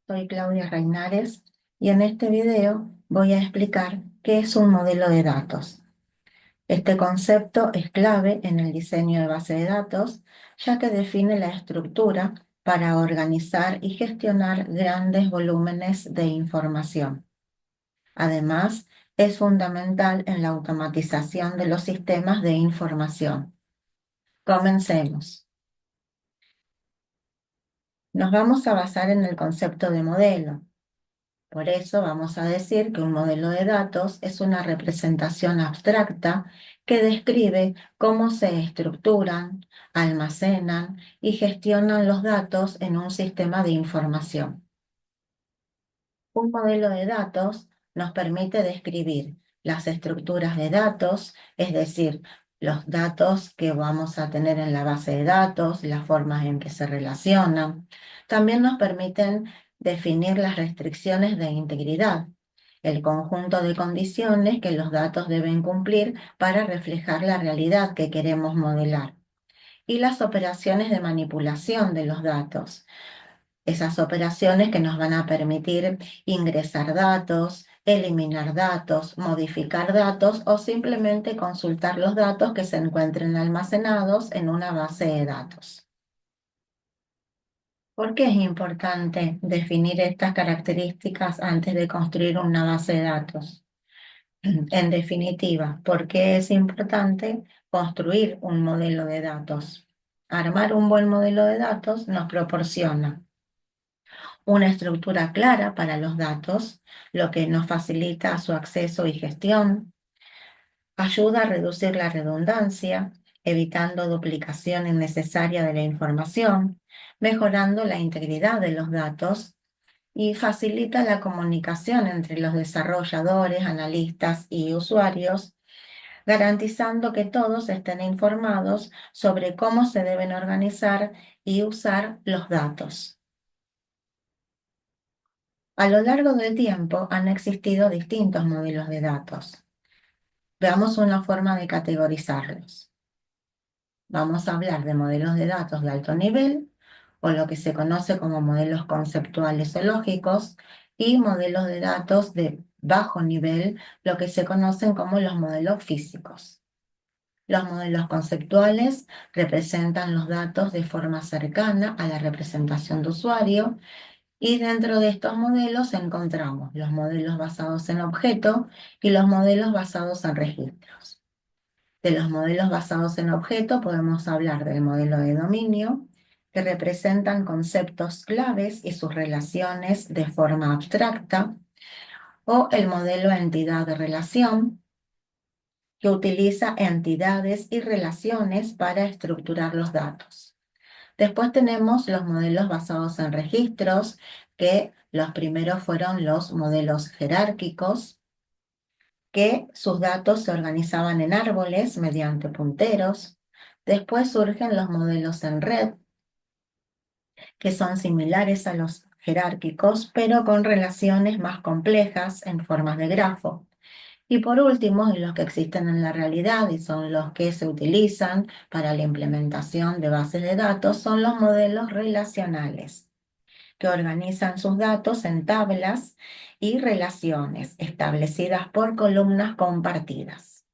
Soy Claudia Reinares y en este video voy a explicar qué es un modelo de datos. Este concepto es clave en el diseño de base de datos, ya que define la estructura para organizar y gestionar grandes volúmenes de información. Además, es fundamental en la automatización de los sistemas de información. Comencemos. Nos vamos a basar en el concepto de modelo. Por eso vamos a decir que un modelo de datos es una representación abstracta que describe cómo se estructuran, almacenan y gestionan los datos en un sistema de información. Un modelo de datos nos permite describir las estructuras de datos, es decir, los datos que vamos a tener en la base de datos, las formas en que se relacionan. También nos permiten definir las restricciones de integridad, el conjunto de condiciones que los datos deben cumplir para reflejar la realidad que queremos modelar, y las operaciones de manipulación de los datos, esas operaciones que nos van a permitir ingresar datos, eliminar datos, modificar datos o simplemente consultar los datos que se encuentren almacenados en una base de datos. ¿Por qué es importante definir estas características antes de construir una base de datos? En definitiva, ¿por qué es importante construir un modelo de datos? Armar un buen modelo de datos nos proporciona una estructura clara para los datos, lo que nos facilita su acceso y gestión, ayuda a reducir la redundancia, evitando duplicación innecesaria de la información, mejorando la integridad de los datos y facilita la comunicación entre los desarrolladores, analistas y usuarios, garantizando que todos estén informados sobre cómo se deben organizar y usar los datos. A lo largo del tiempo han existido distintos modelos de datos. Veamos una forma de categorizarlos. Vamos a hablar de modelos de datos de alto nivel, o lo que se conoce como modelos conceptuales o lógicos, y modelos de datos de bajo nivel, lo que se conocen como los modelos físicos. Los modelos conceptuales representan los datos de forma cercana a la representación de usuario. Y dentro de estos modelos encontramos los modelos basados en objeto y los modelos basados en registros. De los modelos basados en objeto podemos hablar del modelo de dominio, que representan conceptos claves y sus relaciones de forma abstracta, o el modelo entidad de relación, que utiliza entidades y relaciones para estructurar los datos. Después tenemos los modelos basados en registros, que los primeros fueron los modelos jerárquicos, que sus datos se organizaban en árboles mediante punteros. Después surgen los modelos en red, que son similares a los jerárquicos, pero con relaciones más complejas en formas de grafo. Y por último, y los que existen en la realidad y son los que se utilizan para la implementación de bases de datos, son los modelos relacionales, que organizan sus datos en tablas y relaciones establecidas por columnas compartidas.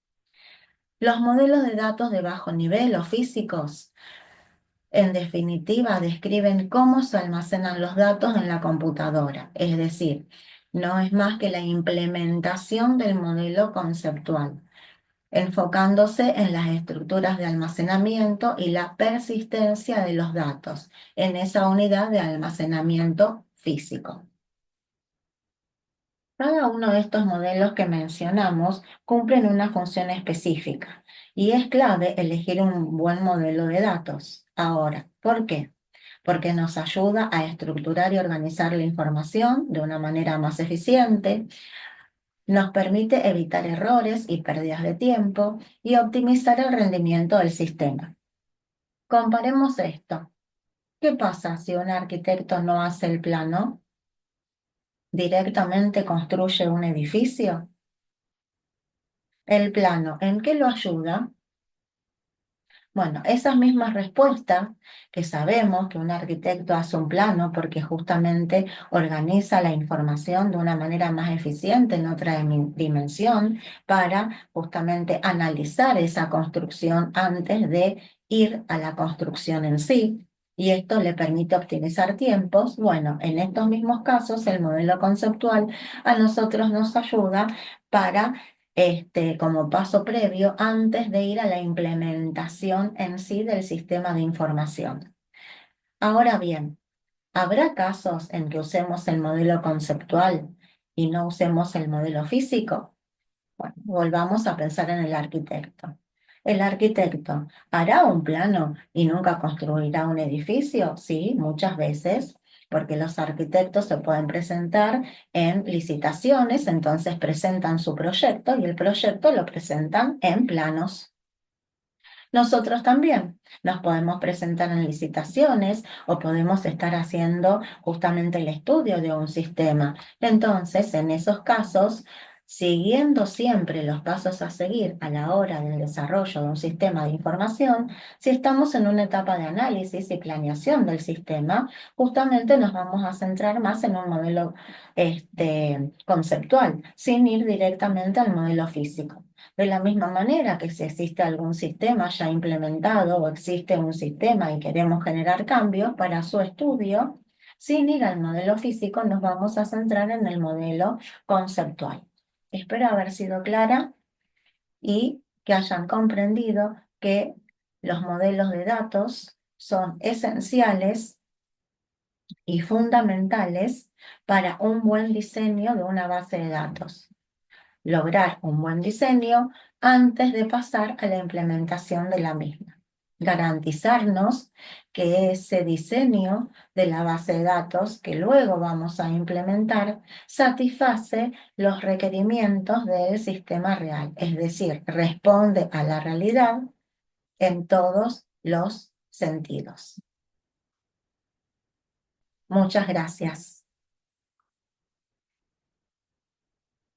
Los modelos de datos de bajo nivel o físicos, en definitiva, describen cómo se almacenan los datos en la computadora, es decir, no es más que la implementación del modelo conceptual, enfocándose en las estructuras de almacenamiento y la persistencia de los datos en esa unidad de almacenamiento físico. Cada uno de estos modelos que mencionamos cumplen una función específica y es clave elegir un buen modelo de datos. Ahora, ¿por qué? Porque nos ayuda a estructurar y organizar la información de una manera más eficiente, nos permite evitar errores y pérdidas de tiempo y optimizar el rendimiento del sistema. Comparemos esto. ¿Qué pasa si un arquitecto no hace el plano? ¿Directamente construye un edificio? El plano, ¿en qué lo ayuda? Bueno, esas mismas respuestas que sabemos que un arquitecto hace un plano porque justamente organiza la información de una manera más eficiente en otra dimensión para justamente analizar esa construcción antes de ir a la construcción en sí. Y esto le permite optimizar tiempos. Bueno, en estos mismos casos, el modelo conceptual a nosotros nos ayuda para como paso previo antes de ir a la implementación en sí del sistema de información. Ahora bien, ¿habrá casos en que usemos el modelo conceptual y no usemos el modelo físico? Bueno, volvamos a pensar en el arquitecto. ¿El arquitecto hará un plano y nunca construirá un edificio? Sí, muchas veces, porque los arquitectos se pueden presentar en licitaciones, entonces presentan su proyecto y el proyecto lo presentan en planos. Nosotros también nos podemos presentar en licitaciones o podemos estar haciendo justamente el estudio de un sistema. Entonces, en esos casos, siguiendo siempre los pasos a seguir a la hora del desarrollo de un sistema de información, si estamos en una etapa de análisis y planeación del sistema, justamente nos vamos a centrar más en un modelo conceptual, sin ir directamente al modelo físico. De la misma manera que si existe algún sistema ya implementado o existe un sistema y queremos generar cambios para su estudio, sin ir al modelo físico, nos vamos a centrar en el modelo conceptual. Espero haber sido clara y que hayan comprendido que los modelos de datos son esenciales y fundamentales para un buen diseño de una base de datos. Lograr un buen diseño antes de pasar a la implementación de la misma. Garantizarnos que ese diseño de la base de datos que luego vamos a implementar satisface los requerimientos del sistema real, es decir, responde a la realidad en todos los sentidos. Muchas gracias.